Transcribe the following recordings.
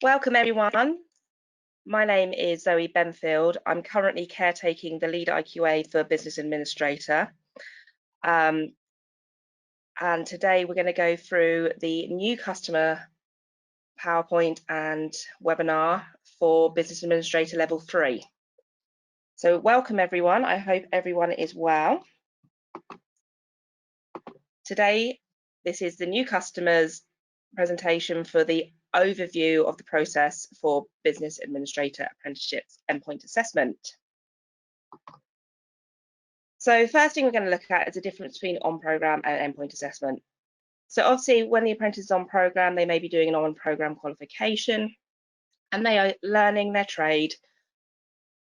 Welcome everyone. My name is Zoe Benfield. I'm currently caretaking the lead IQA for Business Administrator. And today we're going to go through the new customer PowerPoint and webinar for Business Administrator Level 3. So welcome everyone. I hope everyone is well. Today, this is the new customers presentation for the overview of the process for Business Administrator Apprenticeship's Endpoint Assessment. So first thing we're going to look at is the difference between on-programme and endpoint assessment. So obviously when the apprentice is on programme, they may be doing an on-programme qualification and they are learning their trade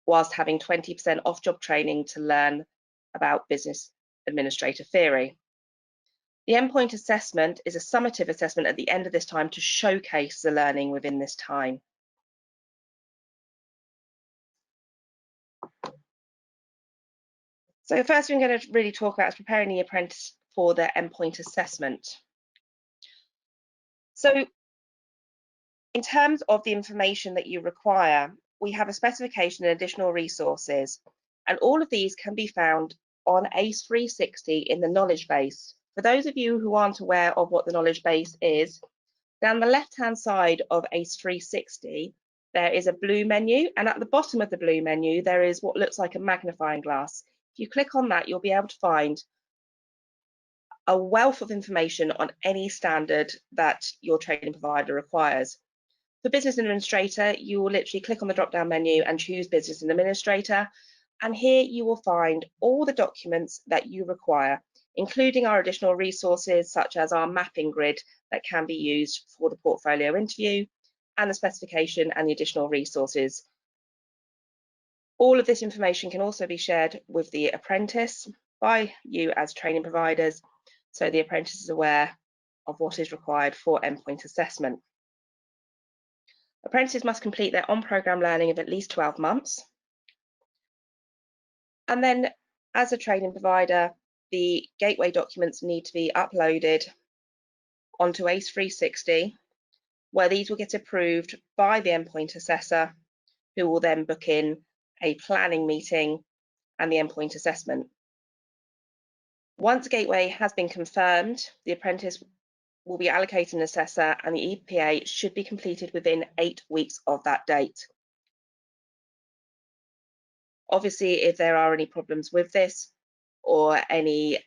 whilst having 20% off-job training to learn about business administrator theory. The endpoint assessment is a summative assessment at the end of this time to showcase the learning within this time. So the first thing I'm going to really talk about is preparing the apprentice for their endpoint assessment. So in terms of the information that you require, we have a specification and additional resources, and all of these can be found on ACE 360 in the knowledge base. For those of you who aren't aware of what the knowledge base is, down the left-hand side of ACE 360, there is a blue menu, and at the bottom of the blue menu, there is what looks like a magnifying glass. If you click on that, you'll be able to find a wealth of information on any standard that your training provider requires. For Business Administrator, you will literally click on the drop-down menu and choose Business Administrator, and here you will find all the documents that you require, including our additional resources such as our mapping grid that can be used for the portfolio interview, and the specification and the additional resources. All of this information can also be shared with the apprentice by you as training providers, so the apprentice is aware of what is required for endpoint assessment. Apprentices must complete their on-programme learning of at least 12 months. And then as a training provider, the gateway documents need to be uploaded onto ACE 360, where these will get approved by the endpoint assessor, who will then book in a planning meeting and the endpoint assessment. Once gateway has been confirmed, the apprentice will be allocated an assessor and the EPA should be completed within 8 weeks of that date. Obviously, if there are any problems with this or any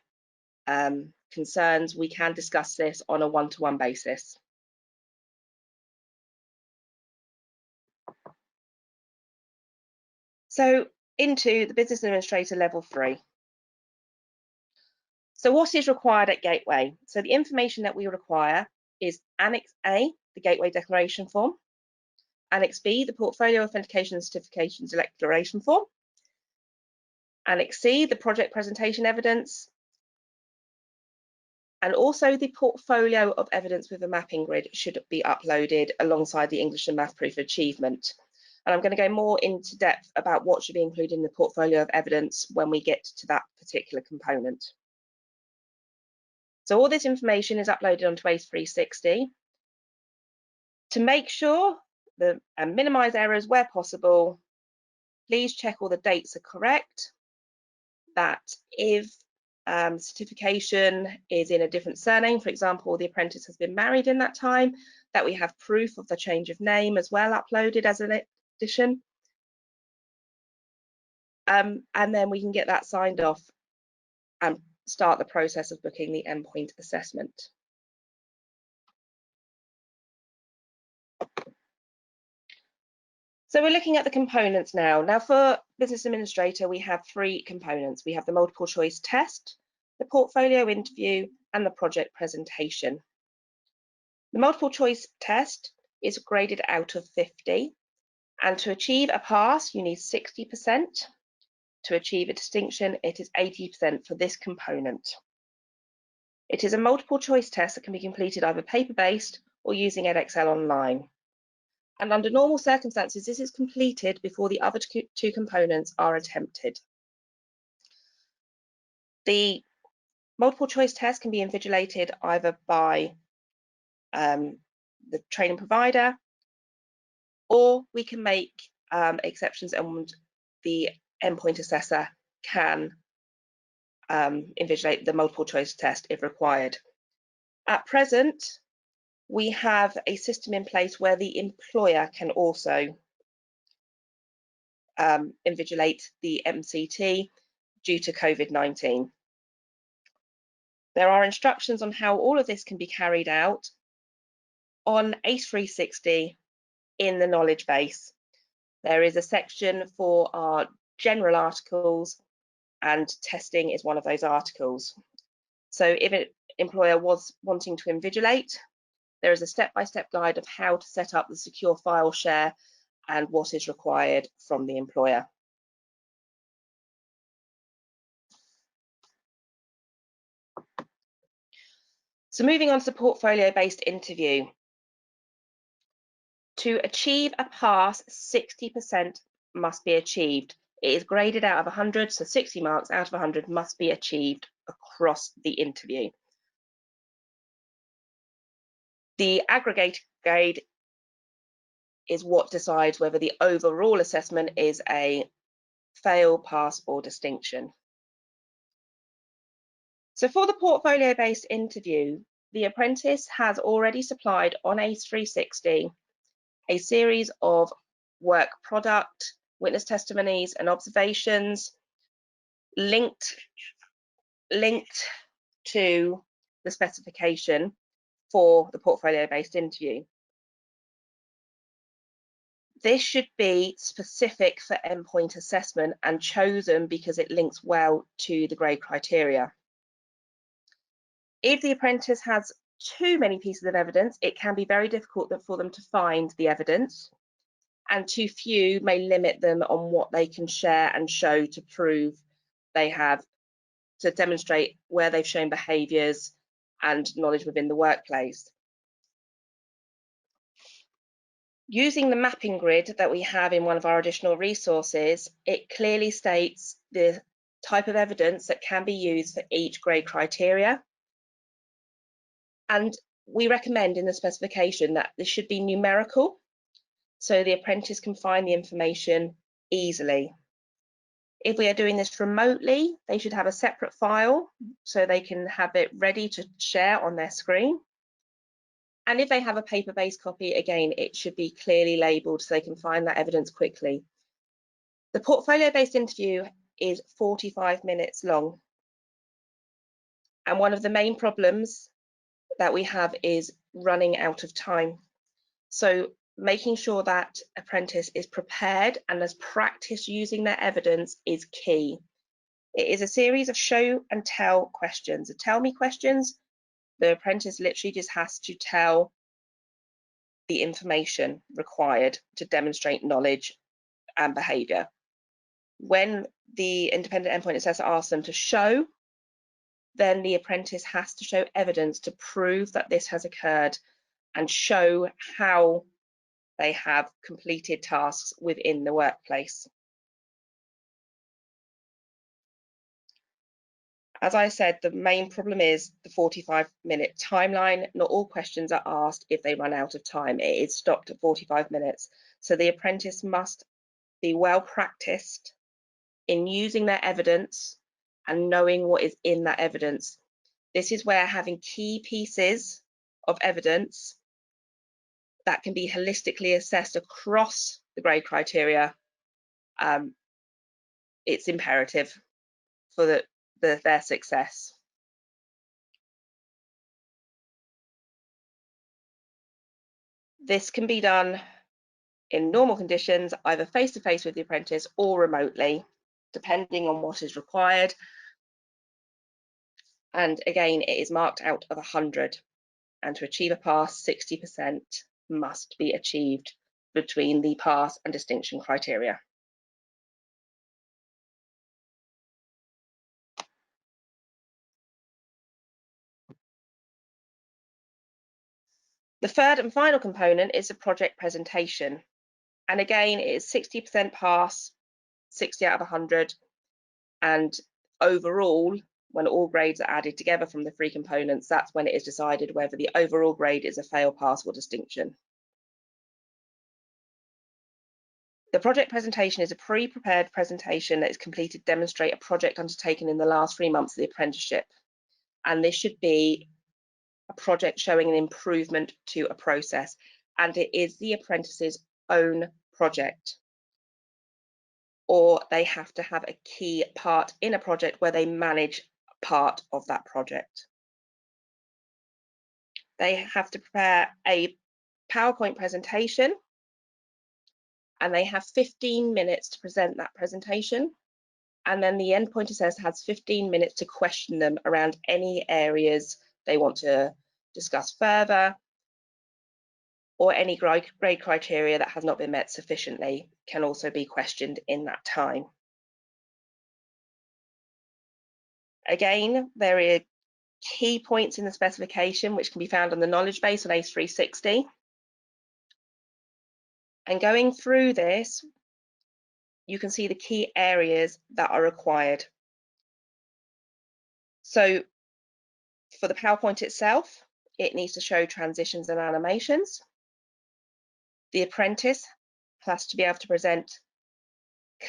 concerns, we can discuss this on a one-to-one basis. So into the Business Administrator Level 3. So what is required at Gateway? So the information that we require is Annex A, the Gateway Declaration Form, Annex B, the Portfolio Authentication Certifications Declaration Form, Annex C, the Project Presentation Evidence, and also the Portfolio of Evidence with a Mapping Grid should be uploaded alongside the English and Math Proof of Achievement. And I'm going to go more into depth about what should be included in the Portfolio of Evidence when we get to that particular component. So all this information is uploaded onto ACE 360. To make sure and minimise errors where possible, please check all the dates are correct, that if certification is in a different surname, for example, the apprentice has been married in that time, that we have proof of the change of name as well uploaded as an addition. And then we can get that signed off and start the process of booking the endpoint assessment. So we're looking at the components now. Now for Business Administrator, we have 3 components. We have the multiple choice test, the portfolio interview, and the project presentation. The multiple choice test is graded out of 50, and to achieve a pass, you need 60%. To achieve a distinction, it is 80% for this component. It is a multiple choice test that can be completed either paper-based or using Edexcel online. And under normal circumstances, this is completed before the other 2 components are attempted. The multiple choice test can be invigilated either by the training provider or we can make exceptions, and the endpoint assessor can invigilate the multiple choice test if required. At present, we have a system in place where the employer can also invigilate the MCT due to COVID-19. There are instructions on how all of this can be carried out on ACE 360 in the knowledge base. There is a section for our general articles, and testing is one of those articles. So if an employer was wanting to invigilate, there is a step-by-step guide of how to set up the secure file share and what is required from the employer. So moving on to the portfolio-based interview. To achieve a pass, 60% must be achieved. It is graded out of 100, so 60 marks out of 100 must be achieved across the interview. The aggregate grade is what decides whether the overall assessment is a fail, pass, or distinction. So for the portfolio-based interview, the apprentice has already supplied on ACE 360 a series of work product, witness testimonies and observations linked to the specification for the portfolio-based interview. This should be specific for endpoint assessment and chosen because it links well to the grade criteria. If the apprentice has too many pieces of evidence, it can be very difficult for them to find the evidence, and too few may limit them on what they can share and show to prove they have, to demonstrate where they've shown behaviours and knowledge within the workplace. Using the mapping grid that we have in one of our additional resources, it clearly states the type of evidence that can be used for each grade criteria. And we recommend in the specification that this should be numerical, so the apprentice can find the information easily. If we are doing this remotely, they should have a separate file so they can have it ready to share on their screen. And if they have a paper-based copy, again, it should be clearly labelled so they can find that evidence quickly. The portfolio-based interview is 45 minutes long. And one of the main problems that we have is running out of time. So making sure that apprentice is prepared and has practiced using their evidence is key. It is a series of show and tell questions. The tell me questions, the apprentice literally just has to tell the information required to demonstrate knowledge and behaviour. When the independent endpoint assessor asks them to show, then the apprentice has to show evidence to prove that this has occurred and show how they have completed tasks within the workplace. As I said, the main problem is the 45-minute timeline. Not all questions are asked if they run out of time. It is stopped at 45 minutes. So the apprentice must be well practiced in using their evidence and knowing what is in that evidence. This is where having key pieces of evidence that can be holistically assessed across the grade criteria, it's imperative for their success. This can be done in normal conditions, either face-to-face with the apprentice or remotely, depending on what is required. And again, it is marked out of 100. And to achieve a pass, 60% must be achieved between the pass and distinction criteria. The third and final component is the project presentation. And again, it is 60% pass, 60 out of 100. And overall, when all grades are added together from the three components, that's when it is decided whether the overall grade is a fail, pass, or distinction. The project presentation is a pre-prepared presentation that is completed to demonstrate a project undertaken in the last 3 months of the apprenticeship. And this should be a project showing an improvement to a process, and it is the apprentice's own project. Or they have to have a key part in a project where they manage part of that project. They have to prepare a PowerPoint presentation, and they have 15 minutes to present that presentation. And then the endpoint assessor has 15 minutes to question them around any areas they want to discuss further, or any grade criteria that has not been met sufficiently can also be questioned in that time. Again, there are key points in the specification which can be found on the knowledge base on ACE 360. And going through this, you can see the key areas that are required. So for the PowerPoint itself, it needs to show transitions and animations. The apprentice has to be able to present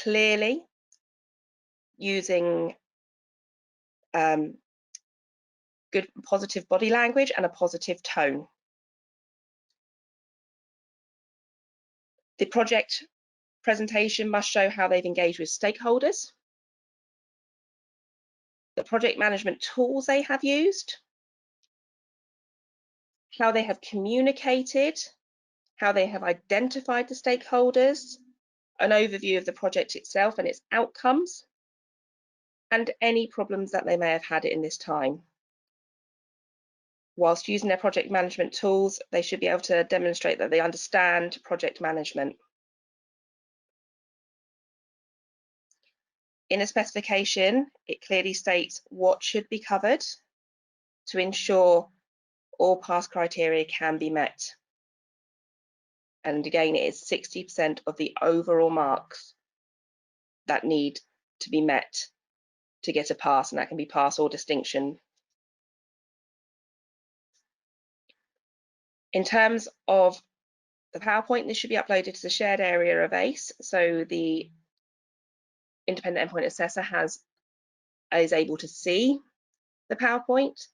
clearly using good positive body language and a positive tone. The project presentation must show how they've engaged with stakeholders, the project management tools they have used, how they have communicated, how they have identified the stakeholders, an overview of the project itself and its outcomes, and any problems that they may have had in this time. Whilst using their project management tools, they should be able to demonstrate that they understand project management. In a specification, it clearly states what should be covered to ensure all pass criteria can be met. And again, it is 60% of the overall marks that need to be met to get a pass, and that can be pass or distinction. In terms of the PowerPoint, this should be uploaded to the shared area of ACE, so the independent endpoint assessor is able to see the PowerPoint,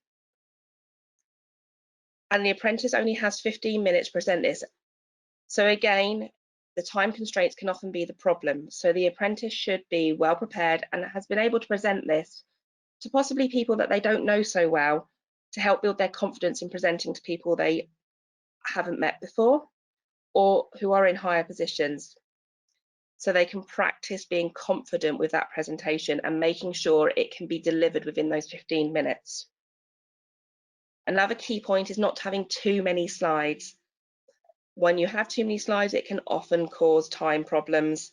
and the apprentice only has 15 minutes to present this. So again, the time constraints can often be the problem. So the apprentice should be well prepared and has been able to present this to possibly people that they don't know so well, to help build their confidence in presenting to people they haven't met before or who are in higher positions, so they can practice being confident with that presentation and making sure it can be delivered within those 15 minutes. Another key point is not having too many slides. When you have too many slides, it can often cause time problems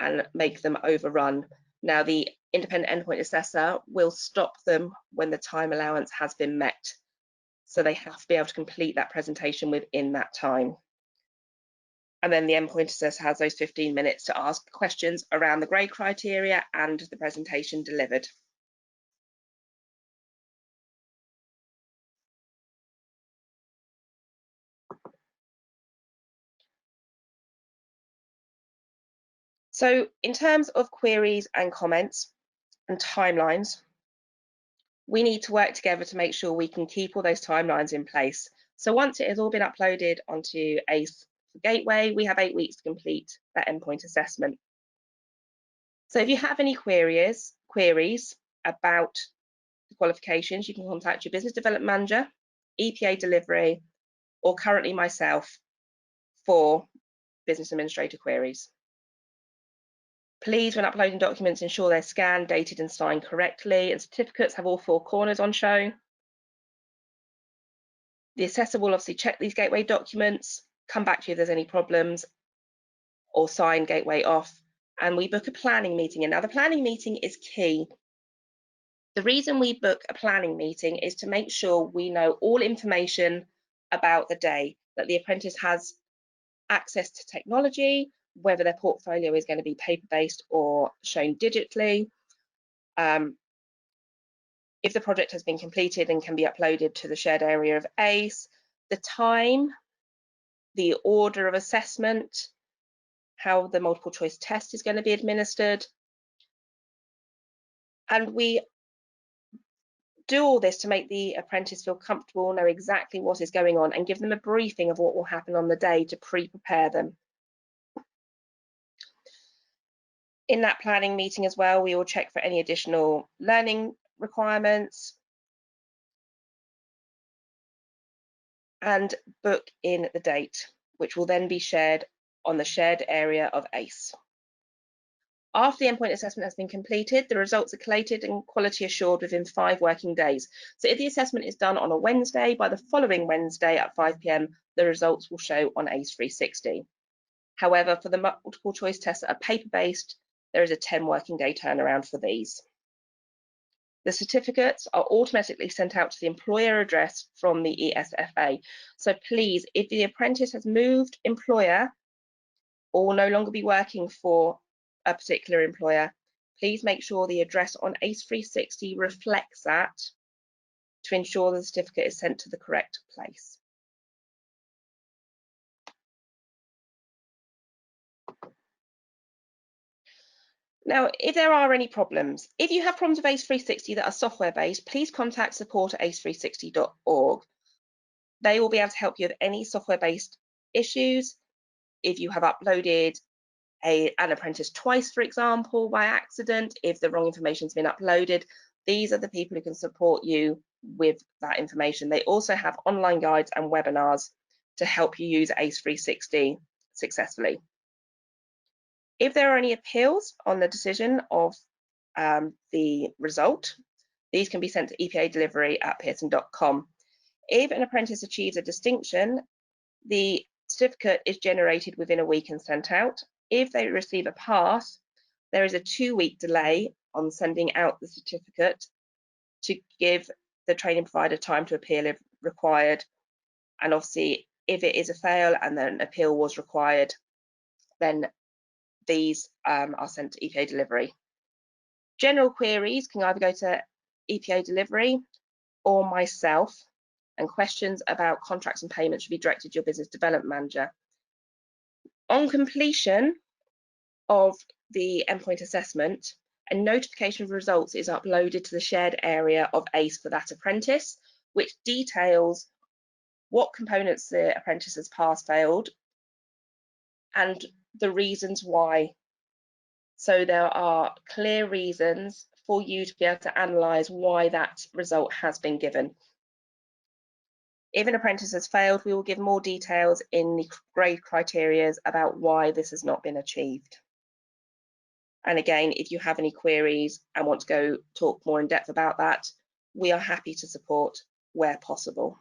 and make them overrun. Now, the independent endpoint assessor will stop them when the time allowance has been met. So they have to be able to complete that presentation within that time. And then the endpoint assessor has those 15 minutes to ask questions around the grade criteria and the presentation delivered. So in terms of queries and comments and timelines, we need to work together to make sure we can keep all those timelines in place. So once it has all been uploaded onto ACE Gateway, we have 8 weeks to complete that endpoint assessment. So if you have any queries about the qualifications, you can contact your Business Development Manager, EPA Delivery, or currently myself for Business Administrator queries. Please, when uploading documents, ensure they're scanned, dated and signed correctly, and certificates have all 4 corners on show. The assessor will obviously check these gateway documents, come back to you if there's any problems, or sign gateway off, and we book a planning meeting. And now the planning meeting is key. The reason we book a planning meeting is to make sure we know all information about the day, that the apprentice has access to technology, whether their portfolio is going to be paper-based or shown digitally, if the project has been completed and can be uploaded to the shared area of ACE, the time, the order of assessment, how the multiple choice test is going to be administered. And we do all this to make the apprentice feel comfortable, know exactly what is going on, and give them a briefing of what will happen on the day to pre-prepare them. In that planning meeting as well, we will check for any additional learning requirements and book in the date, which will then be shared on the shared area of ACE. After the endpoint assessment has been completed, the results are collated and quality assured within 5 working days. So if the assessment is done on a Wednesday, by the following Wednesday at 5 p.m, the results will show on ACE 360. However, for the multiple choice tests that are paper-based, there is a 10 working day turnaround for these. The certificates are automatically sent out to the employer address from the ESFA. So please, if the apprentice has moved employer or will no longer be working for a particular employer, please make sure the address on ACE 360 reflects that to ensure the certificate is sent to the correct place. Now, if there are any problems, if you have problems with ACE 360 that are software-based, please contact support@ace360.org. They will be able to help you with any software-based issues. If you have uploaded an apprentice twice, for example, by accident, if the wrong information has been uploaded, these are the people who can support you with that information. They also have online guides and webinars to help you use ACE 360 successfully. If there are any appeals on the decision of the result, these can be sent to EPA delivery@pearson.com. If an apprentice achieves a distinction, the certificate is generated within a week and sent out. If they receive a pass, there is a 2-week delay on sending out the certificate to give the training provider time to appeal if required. And obviously, if it is a fail and then an appeal was required, then these are sent to EPA delivery. General queries can either go to EPA delivery or myself, and questions about contracts and payments should be directed to your business development manager. On completion of the endpoint assessment, a notification of results is uploaded to the shared area of ACE for that apprentice, which details what components the apprentice has passed, failed, and the reasons why. So there are clear reasons for you to be able to analyse why that result has been given. If an apprentice has failed, we will give more details in the grade criteria about why this has not been achieved. And again, if you have any queries and want to go talk more in depth about that, we are happy to support where possible.